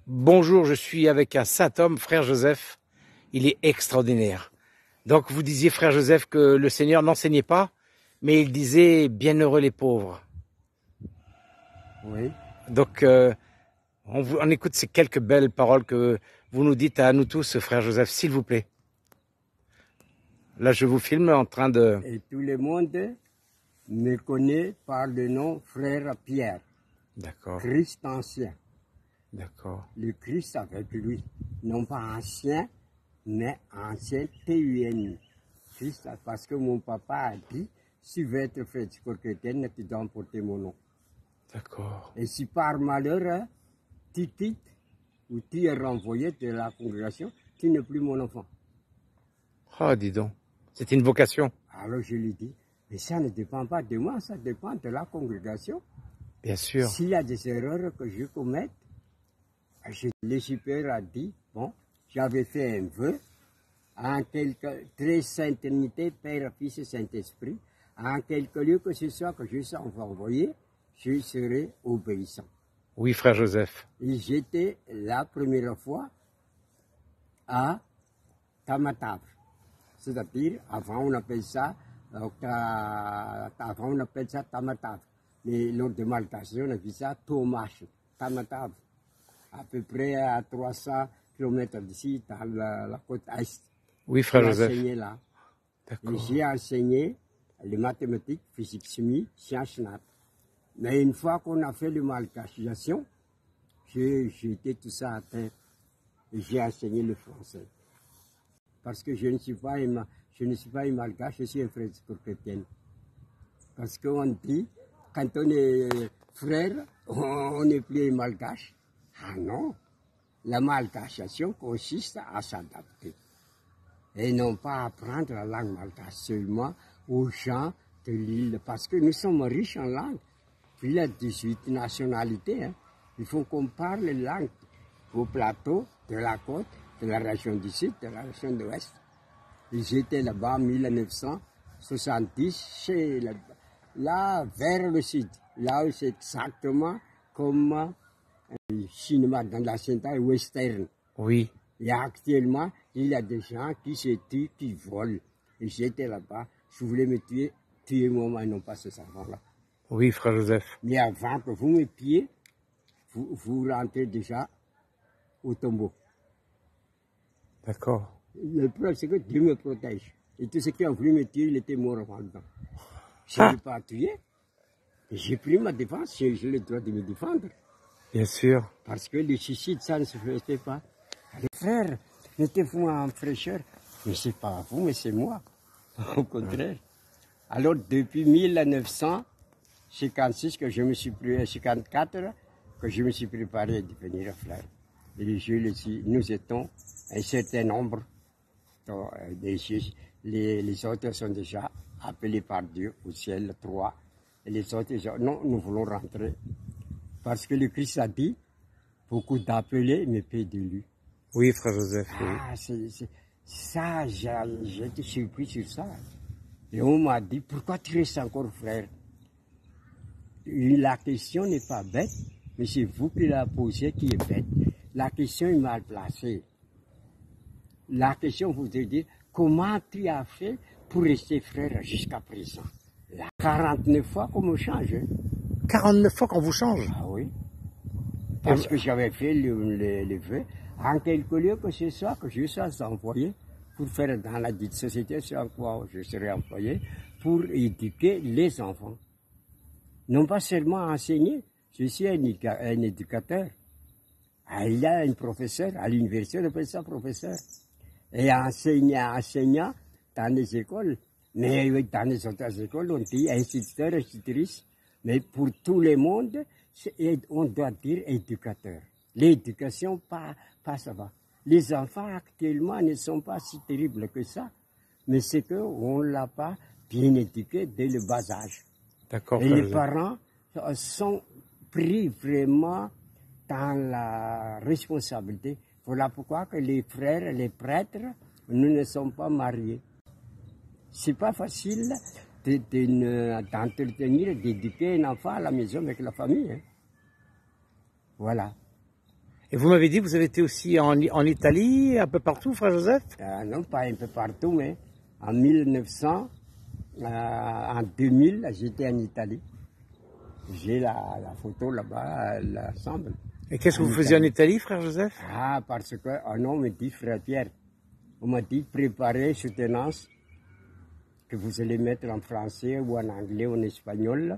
Bonjour, je suis avec un saint homme, frère Joseph. Il est extraordinaire. Donc vous disiez, frère Joseph, que le Seigneur n'enseignait pas, mais il disait bienheureux les pauvres. Oui. Donc on écoute ces quelques belles paroles que vous nous dites à nous tous, frère Joseph, s'il vous plaît. Là, je vous filme en train de... Et tout le monde me connaît par le nom frère Pierre, D'accord, Christ ancien. d'accord. Le Christ avec lui, non pas ancien, mais ancien TUN. Christ, parce que mon papa a dit, si tu veux être fait chrétien, tu dois porter mon nom. D'accord. Et si par malheur, tu quittes ou tu es renvoyé de la congrégation, tu n'es plus mon enfant. Ah, dis donc. C'est une vocation. Alors je lui dis, mais ça ne dépend pas de moi, ça dépend de la congrégation. Bien sûr. S'il y a des erreurs que je commette, le supérieur a dit, bon, j'avais fait un vœu, en quelque très sainte unité, Père, Fils et Saint-Esprit, en quelque lieu que ce soit que je sois envoyé, je serai obéissant. Oui, frère Joseph. Et j'étais la première fois à Tamatave. C'est-à-dire, avant on appelle ça Tamatave. Mais lors de Maltation, on a vu ça Tomache, Tamatave. À peu près à 300 km d'ici, dans la côte est. Oui, frère Joseph. J'ai enseigné là. D'accord. J'ai enseigné les mathématiques, physique, chimie, sciences nat. Mais une fois qu'on a fait le malcachation, j'ai jeté tout ça à terre et j'ai enseigné le français. Parce que je ne suis pas un malgache, je suis un frère chrétien. Parce qu'on dit, quand on est frère, on n'est plus un malgache. Ah non, la malgachation consiste à s'adapter. Et non pas apprendre la langue malgache seulement aux gens de l'île. Parce que nous sommes riches en langue. Puis il y a 18 nationalités. Hein. Il faut qu'on parle les langues au plateau, de la côte, de la région du sud, de la région de l'ouest. J'étais là-bas en 1970, là vers le sud. Là où c'est exactement comme un cinéma dans la synthèse western. Oui. Et actuellement, il y a des gens qui se tuent, qui volent. Et j'étais là-bas, je voulais me tuer moi, et non pas ces enfants-là. Oui, frère Joseph. Mais avant que vous me tuiez, vous rentrez déjà au tombeau. D'accord. Le problème, c'est que Dieu me protège. Et tous ceux qui ont voulu me tuer, il était mort avant le temps. Je ne l'ai pas tué. J'ai pris ma défense, j'ai le droit de me défendre. Bien sûr. Parce que le suicide, ça ne se faisait pas. Les frères, mettez-vous en fraîcheur. Mais c'est pas vous, mais c'est moi. Au contraire. Alors, depuis 1956 que je me suis 54, que je me suis préparé à devenir frère. Et nous étions un certain nombre. Les autres sont déjà appelés par Dieu au ciel, 3. Et les autres, non, nous voulons rentrer. Parce que le Christ a dit, beaucoup d'appelés, mais peu d'élus. Oui, frère Joseph. Ah, ça, j'ai été surpris sur ça. Et on m'a dit, pourquoi tu restes encore frère? La question n'est pas bête, mais c'est vous qui la posez qui est bête. La question est mal placée. La question voudrait dire, comment tu as fait pour rester frère jusqu'à présent? Là, 49 fois qu'on me change. 49 fois qu'on vous change? Ah oui. Parce que j'avais fait le vœu, en quelque lieu que ce soit, que je sois envoyé pour faire dans la dite société sur quoi je serai employé, pour éduquer les enfants. Non pas seulement enseigner, je suis un éducateur. Il y a un professeur, à l'université, on appelle ça professeur. Et enseignant dans les écoles, mais dans les autres écoles, on dit instituteur, institutrice. Mais pour tout le monde, on doit dire éducateur. L'éducation, pas ça va. Les enfants actuellement ne sont pas si terribles que ça, mais c'est qu'on ne l'a pas bien éduqué dès le bas âge. D'accord. Et les parents sont pris vraiment dans la responsabilité. Voilà pourquoi que les frères, les prêtres, nous ne sommes pas mariés. C'est pas facile d'entretenir, d'éduquer un enfant à la maison avec la famille. Hein. Voilà. Et vous m'avez dit que vous avez été aussi en Italie, un peu partout, frère Joseph? Non, pas un peu partout, mais en 1900, en 2000, j'étais en Italie. J'ai la photo là-bas, l'ensemble. Et qu'est-ce que vous faisiez en Italie, frère Joseph? Ah, parce que, non, on me dit, frère Pierre, on m'a dit préparer soutenance que vous allez mettre en français ou en anglais ou en espagnol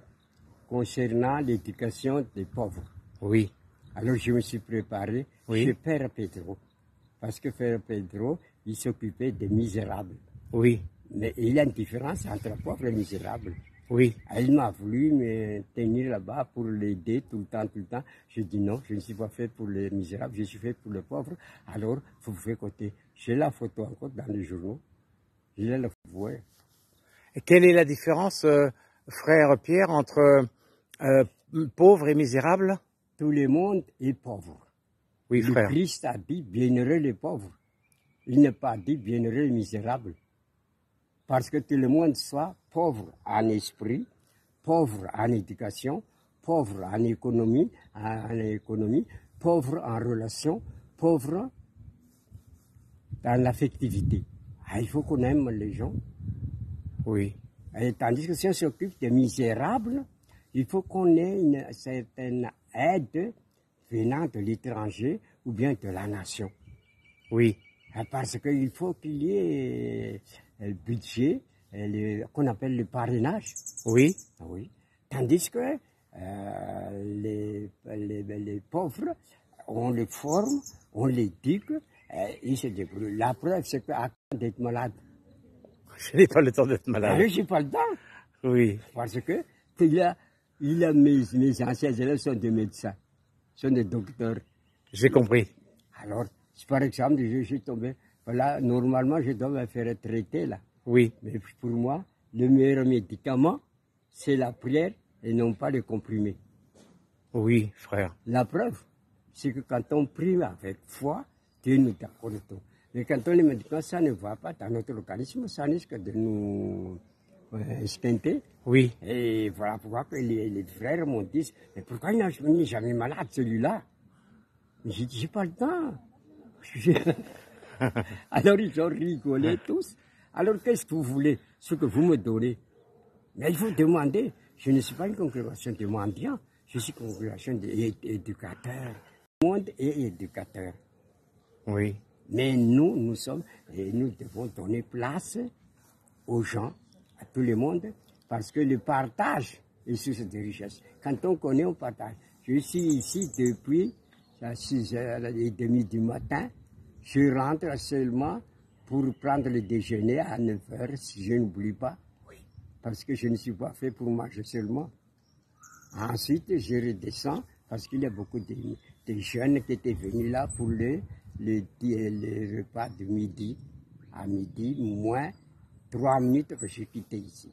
concernant l'éducation des pauvres. Oui. Alors je me suis préparé Oui. chez Père Pedro, parce que Père Pedro, il s'occupait des misérables. Oui. Mais il y a une différence entre pauvre et misérable. Oui. Il m'a voulu me tenir là-bas pour l'aider tout le temps, tout le temps. J'ai dit non, je ne suis pas fait pour les misérables, je suis fait pour les pauvres. Alors, vous pouvez côté. J'ai la photo encore dans les journaux. Je vais la voir. Et quelle est la différence, frère Pierre, entre pauvre et misérable? Tout le monde est pauvre. Oui, Le frère. Christ a dit bienheureux les pauvres. Il n'a pas dit bienheureux les misérables. Parce que tout le monde soit pauvre en esprit, pauvre en éducation, pauvre en économie, pauvre en relation, pauvre dans l'affectivité. Ah, il faut qu'on aime les gens. Oui. Et tandis que si on s'occupe des misérables, il faut qu'on ait une certaine aide venant de l'étranger ou bien de la nation. Oui. Parce qu'il faut qu'il y ait le budget qu'on appelle le parrainage. Oui. Oui. Tandis que les pauvres, on les forme, on les éduque, ils se débrouillent. La preuve, c'est qu'à d'être malade. Je n'ai pas le temps d'être malade. Je n'ai pas le temps. Oui. Parce que mes anciens élèves sont des médecins, sont des docteurs. J'ai compris. Alors, par exemple, je suis tombé, voilà, normalement, je dois me faire traiter là. Oui. Mais pour moi, le meilleur médicament, c'est la prière et non pas le comprimé. Oui, frère. La preuve, c'est que quand on prie avec foi, Dieu nous accorde tout. Mais quand on les médicaments, ça ne va pas dans notre organisme, ça risque de nous esquinter. Oui. Et voilà pourquoi que les frères m'ont dit, mais pourquoi il n'est jamais malade celui-là? J'ai dit, j'ai pas le temps. Alors ils ont rigolé tous. Alors qu'est-ce que vous voulez? Ce que vous me donnez. Mais il faut demander. Je ne suis pas une congrégation de mendiants. Je suis une congrégation d'éducateurs. Le monde est éducateur. Oui. Mais nous sommes, et nous devons donner place aux gens, à tout le monde, parce que le partage est source de richesse. Quand on connaît, on partage. Je suis ici depuis 6h30 du matin. Je rentre seulement pour prendre le déjeuner à 9h, si je n'oublie pas. Oui. Parce que je ne suis pas fait pour manger seulement. Ensuite, je redescends parce qu'il y a beaucoup de jeunes qui étaient venus là pour le repas de midi. À midi, moins 3 minutes que j'ai quitté ici.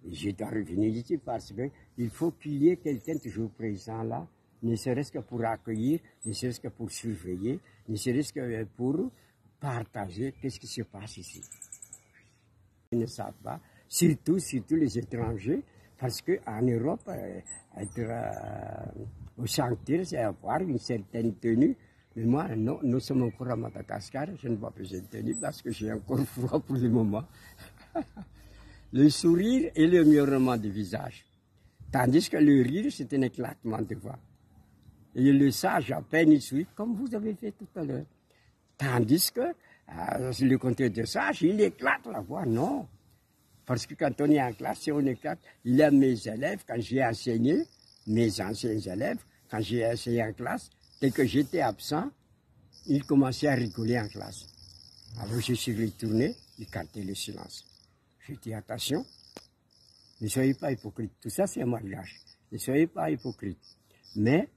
Et je dois revenir ici parce qu'il faut qu'il y ait quelqu'un toujours présent là, ne serait-ce que pour accueillir, ne serait-ce que pour surveiller, ne serait-ce que pour partager qu'est-ce qui se passe ici. Ils ne savent pas, surtout les étrangers, parce qu'en Europe, être au sanctuaire, c'est avoir une certaine tenue. Mais moi, non, nous sommes encore à Madagascar, je ne vois pas besoin de tenue parce que j'ai encore froid pour le moment. Le sourire et le miaulement du visage. Tandis que le rire, c'est un éclatement de voix. Et le sage, à peine il sourit, comme vous avez fait tout à l'heure. Tandis que le contraire de sage, il éclate la voix. Non. Parce que quand on est en classe, si on éclate, il y a mes élèves, quand j'ai enseigné, mes anciens élèves, quand j'ai enseigné en classe, dès que j'étais absent, ils commençaient à rigoler en classe. Alors je suis retourné, ils cantaient le silence. J'ai dit attention, ne soyez pas hypocrite. Tout ça, c'est un mariage. Ne soyez pas hypocrite. Mais,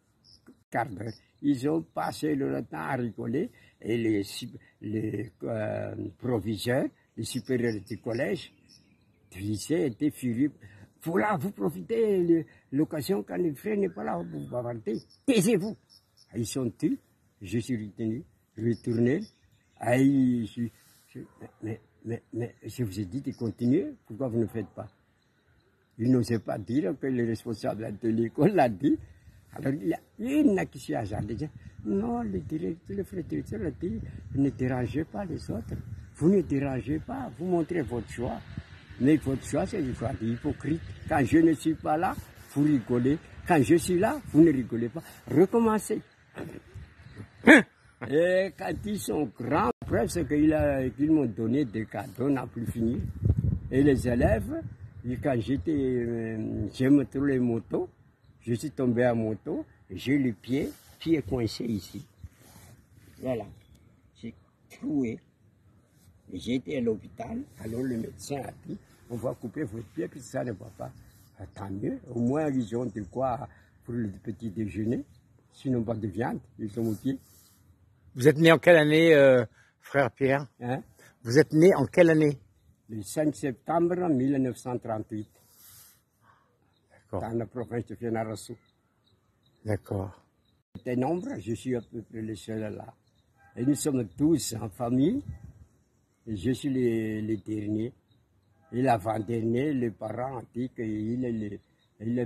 quart d'heure, ils ont passé le temps à rigoler et les proviseurs, les supérieurs du collège, du lycée étaient furieux. Voilà, vous profitez de l'occasion quand le frère n'est pas là, vous bavardez. Taisez-vous. Ils sont tus. Je suis retenu, retourné. Mais je vous ai dit de continuer, pourquoi vous ne faites pas? Ils n'osaient pas dire que le responsable de l'école l'a dit. Alors, il y en a qui s'y hasardent. Non, le frère directeur a dit, ne dérangez pas les autres. Vous ne dérangez pas, vous montrez votre choix. Mais votre choix, c'est le choix d'hypocrite. Quand je ne suis pas là, vous rigolez. Quand je suis là, vous ne rigolez pas. Recommencez. Et quand ils sont grands, preuve, c'est qu'ils m'ont donné des cadeaux, n'a plus fini. Et les élèves, quand j'aime trop les motos, je suis tombé à moto, j'ai le pied coincé ici. Voilà. J'ai troué. J'étais à l'hôpital, alors le médecin a dit, on va couper votre pied, puis ça ne va pas. Tant mieux, au moins ils ont de quoi pour le petit déjeuner, sinon pas de viande, ils ont mon pied. Vous êtes né en quelle année, frère Pierre? Hein? Vous êtes né en quelle année? Le 5 septembre 1938. D'accord. Dans la province de Fianarantsoa. D'accord. C'était nombreux, je suis à peu près le seul là. Et nous sommes tous en famille. Et je suis le dernier. Et l'avant-dernier, les parents ont dit qu'il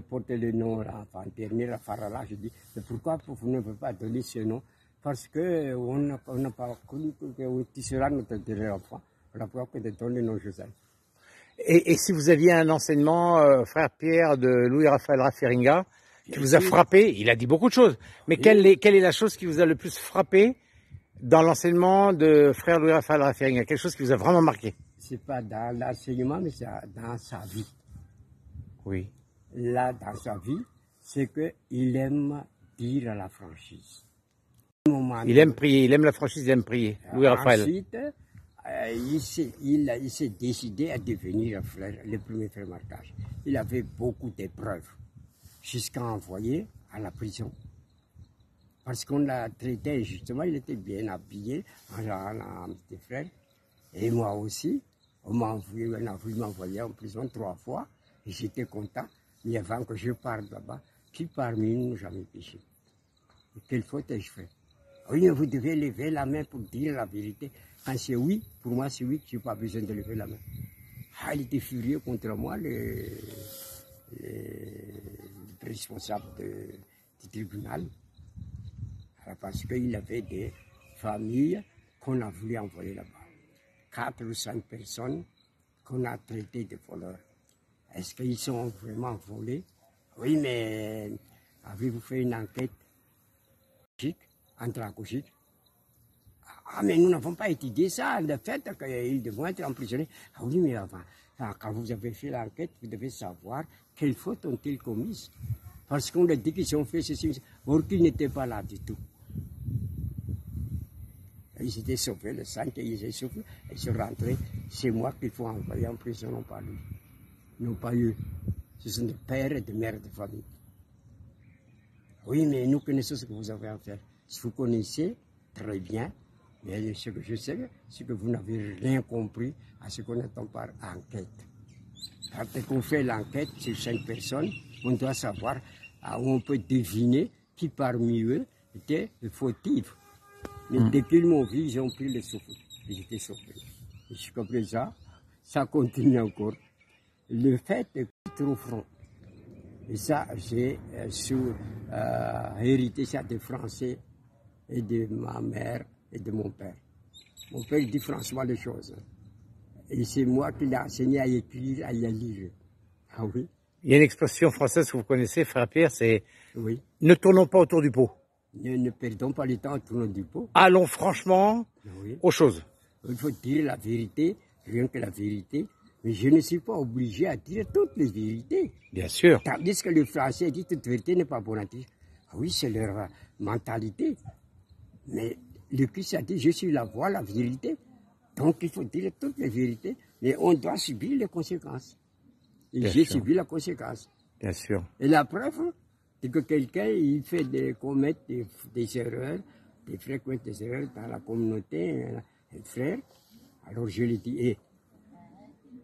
portait le nom avant-dernier, la Farala. Je dis, mais pourquoi vous ne pouvez pas donner ce nom? Parce qu'on n'a pas connu que sera notre dernier enfant. On a pas que de donner le nom Joseph. Et si vous aviez un enseignement, frère Pierre, de Louis-Raphaël Raffaringa, qui vous a frappé, il a dit beaucoup de choses, mais quelle est la chose qui vous a le plus frappé dans l'enseignement de frère Louis-Raphaël Raffaringa? Quelque chose qui vous a vraiment marqué? C'est pas dans l'enseignement, mais c'est dans sa vie. Oui. Là, dans sa vie, c'est qu'il aime dire la franchise. Il aime prier, il aime la franchise, il aime prier. Louis-Raphaël. Ensuite, il s'est décidé à devenir le premier frère Marcage. Il avait beaucoup d'épreuves, jusqu'à envoyer à la prison. Parce qu'on l'a traité injustement, il était bien habillé, en petit frère. Et moi aussi, on m'a voulu m'envoyer en prison 3 fois. Et j'étais content. Mais avant que je parte là-bas, qui parmi nous n'a jamais péché? Et quelle faute ai-je fait? Oui, mais vous devez lever la main pour dire la vérité. Quand c'est oui, pour moi c'est oui, je n'ai pas besoin de lever la main. Ah, il était furieux contre moi, le responsable du tribunal. Alors, parce qu'il avait des familles qu'on a voulu envoyer là-bas. 4 ou 5 personnes qu'on a traitées de voleurs. Est-ce qu'ils sont vraiment volés? Oui, mais avez-vous fait une enquête anthracogique? Ah, mais nous n'avons pas étudié ça, le fait qu'ils devront être emprisonnés. Ah oui, mais avant, quand vous avez fait l'enquête, vous devez savoir quelles fautes ont-ils commises. Parce qu'on a dit qu'ils ont fait ceci, or qu'ils n'étaient pas là du tout. Ils étaient sauvés, le sang qu'ils étaient sauvés, ils sont rentrés. C'est moi qu'il faut envoyer en prison, non pas lui. Non pas eux. Ce sont des pères et des mères de famille. Oui, mais nous connaissons ce que vous avez à faire. Si vous connaissez, très bien. Mais ce que je sais, c'est que vous n'avez rien compris à ce qu'on attend par enquête. Quand on fait l'enquête sur 5 personnes, on doit savoir, on peut deviner qui parmi eux était le fautif. Mais dès qu'ils m'ont vu, ils ont pris le souffle. J'étais sauvé. Jusqu'à présent, ça continue encore. Le fait est trop franc. Et ça, j'ai hérité ça des Français et de ma mère et de mon père. Mon père dit franchement les choses. Et c'est moi qui l'ai enseigné à écrire, à lire. Ah oui. Il y a une expression française que vous connaissez, frère Pierre, c'est oui. Ne tournons pas autour du pot. Ne perdons pas le temps autour du pot. Allons franchement aux choses. Il faut dire la vérité, rien que la vérité. Mais je ne suis pas obligé à dire toutes les vérités. Bien sûr. Tandis que le français dit toute vérité n'est pas bonne à dire. Ah oui, c'est leur mentalité. Mais le Christ a dit, je suis la voie, la vérité. Donc il faut dire toutes les vérités, mais on doit subir les conséquences. Et j'ai subi la conséquence. Bien sûr. Et la preuve, c'est que quelqu'un, il fait commet des erreurs, des fréquentes erreurs dans la communauté, un frère. Alors je lui dis,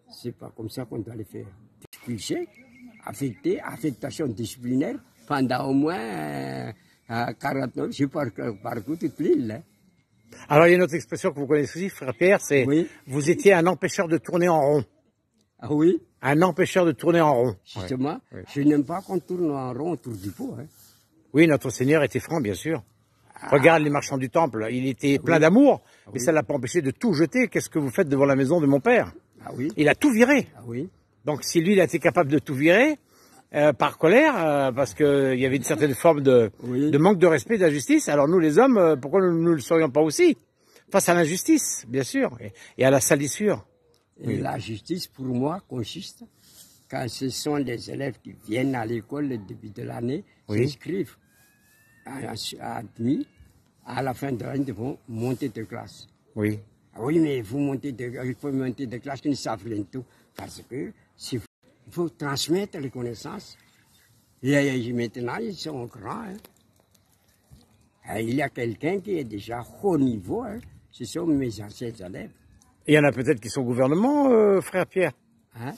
c'est pas comme ça qu'on doit le faire. Expulser, affecter, affectation disciplinaire, pendant au moins 49, je parcours toute l'île. Hein. Alors il y a une autre expression que vous connaissez aussi, frère Pierre, c'est vous étiez un empêcheur de tourner en rond. Ah oui? Un empêcheur de tourner en rond. Justement, je n'aime pas qu'on tourne en rond autour du pot. Hein. Oui, notre Seigneur était franc, bien sûr. Regarde les marchands du temple, il était plein d'amour, mais ça l'a pas empêché de tout jeter. Qu'est-ce que vous faites devant la maison de mon père? Ah oui. Il a tout viré. Ah oui. Donc si lui, il a été capable de tout virer, par colère, parce qu'il y avait une certaine forme de manque de respect de la justice, alors nous les hommes, pourquoi nous ne le serions pas aussi? Face à l'injustice, bien sûr, et à la salissure. Et la justice, pour moi, consiste quand ce sont des élèves qui viennent à l'école le début de l'année, s'inscrivent admis, à la fin de l'année, ils vont monter de classe. Oui. Oui, mais il faut monter de classe, ils ne savent rien tout. Parce que il faut transmettre les connaissances. Et maintenant, ils sont grands. Hein. Il y a quelqu'un qui est déjà haut niveau. Hein. Ce sont mes anciens élèves. Et il y en a peut-être qui sont au gouvernement, frère Pierre. Hein?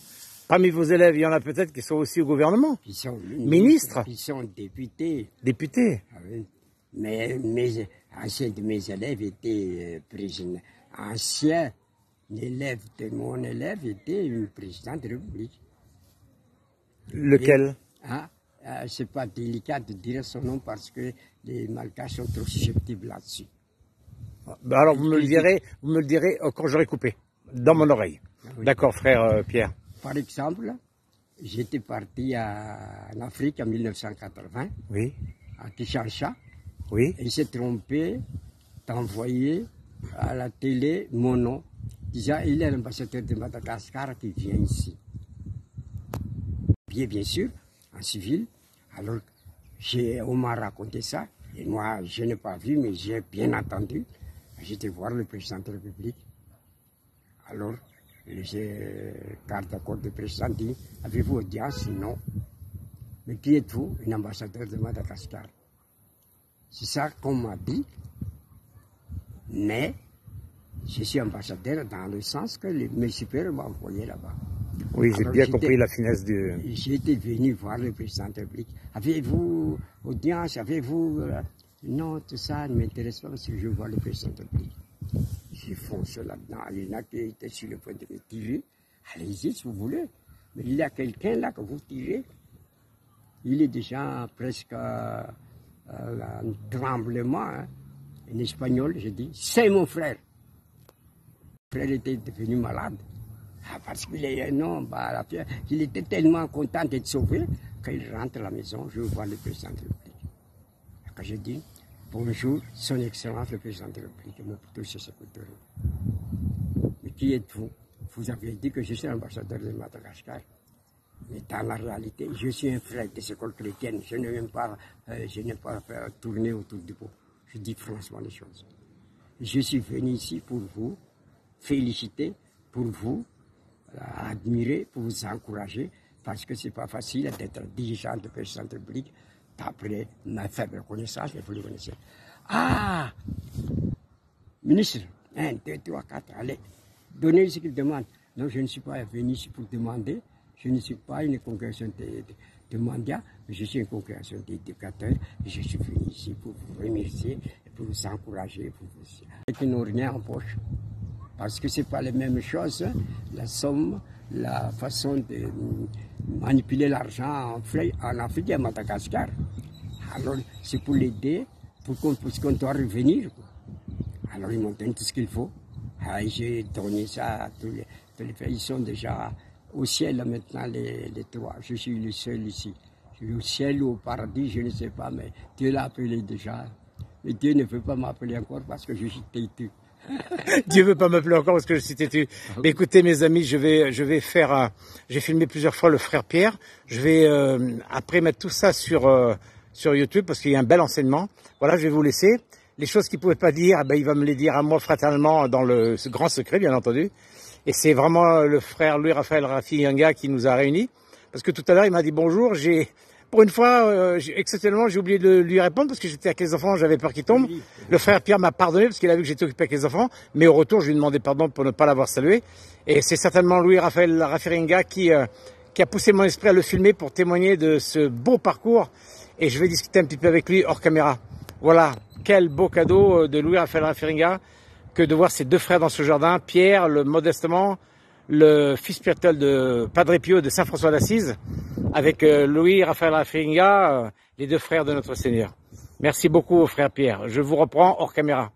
Parmi vos élèves, il y en a peut-être qui sont aussi au gouvernement. Qui sont ministres. Qui sont députés. Députés. Ah oui. Mais anciens de mes élèves étaient présidents. Ancien élève de mon élève était un président de la République. Lequel? C'est pas délicat de dire son nom parce que les Malgaches sont trop susceptibles là-dessus. Bah alors vous me le direz quand j'aurai coupé, dans mon oreille. Oui. D'accord, frère Pierre. Par exemple, j'étais parti en Afrique en 1980, oui. À Kinshasa, oui. Et il s'est trompé d'envoyer à la télé mon nom, disant il est l'ambassadeur de Madagascar qui vient ici. Bien sûr, en civil. Alors, on m'a raconté ça, et moi, je n'ai pas vu, mais j'ai bien entendu. J'étais voir le président de la République. Alors, le garde d'accord du président dit, avez-vous audience? Non. Mais qui êtes-vous? Un ambassadeur de Madagascar. C'est ça qu'on m'a dit. Mais, je suis ambassadeur dans le sens que mes supérieurs m'ont envoyé là-bas. Oui, j'ai bien compris la finesse du... J'étais venu voir le président de la République. Avez-vous audience? Avez-vous... Non, tout ça ne m'intéresse pas parce que je vois le président de la République. J'ai foncé là-dedans. Il y en a qui étaient sur le point de me tirer. Allez-y si vous voulez. Mais il y a quelqu'un là que vous tirez. Il est déjà presque un tremblement. Hein. En espagnol, je dis, c'est mon frère. Mon frère était devenu malade. Parce qu'il il était tellement content d'être sauvé qu'il rentre à la maison, je vois le président de la République. Quand je dis bonjour, son excellence le président de la République, Mobutu Sese Seko. Mais qui êtes-vous? Vous avez dit que je suis ambassadeur de Madagascar. Mais dans la réalité, je suis un frère des écoles chrétiennes. Je n'ai pas tourné autour du pot. Je dis franchement les choses. Je suis venu ici pour vous féliciter, pour vous admirer, pour vous encourager, parce que c'est pas facile d'être dirigeant de président de la République, d'après ma faible connaissance, mais vous le connaissez. Ah! Ministre, 1, 2, 3, 4, allez, donnez ce qu'il demande. Non, je ne suis pas venu ici pour demander, je ne suis pas une congrégation de mendiants, je suis une congrégation d'éducateurs, et je suis venu ici pour vous remercier, et pour vous encourager, pour vous... Avec une rien en poche. Parce que ce n'est pas les mêmes choses, la somme, la façon de manipuler l'argent en Afrique et à Madagascar. Alors, c'est pour l'aider, parce qu'on doit revenir. Alors, ils m'ont donné tout ce qu'il faut. J'ai donné ça à tous les pays. Ils sont déjà au ciel maintenant, les trois. Je suis le seul ici. Je suis au ciel ou au paradis, je ne sais pas, mais Dieu l'a appelé déjà. Mais Dieu ne veut pas m'appeler encore parce que je suis têtu. Dieu veut pas m'appeler encore parce que je suis têtu. Mais écoutez, mes amis, j'ai filmé plusieurs fois le frère Pierre. Je vais après mettre tout ça sur YouTube parce qu'il y a un bel enseignement. Voilà, je vais vous laisser. Les choses qu'il pouvait pas dire, il va me les dire à moi fraternellement dans ce grand secret, bien entendu. Et c'est vraiment le frère Louis-Raphaël Raffiringa qui nous a réunis. Parce que tout à l'heure, il m'a dit bonjour. Pour une fois, exceptionnellement, j'ai oublié de lui répondre parce que j'étais avec les enfants, j'avais peur qu'il tombe. Le frère Pierre m'a pardonné parce qu'il a vu que j'étais occupé avec les enfants. Mais au retour, je lui ai demandé pardon pour ne pas l'avoir salué. Et c'est certainement Louis-Raphaël Raffiringa qui a poussé mon esprit à le filmer pour témoigner de ce beau parcours. Et je vais discuter un petit peu avec lui hors caméra. Voilà, quel beau cadeau de Louis-Raphaël Raffiringa que de voir ces deux frères dans ce jardin. Pierre, modestement, le fils spirituel de Padre Pio de Saint François d'Assise, avec Louis-Raphaël Raffiringa, les deux frères de notre Seigneur. Merci beaucoup, frère Pierre. Je vous reprends hors caméra.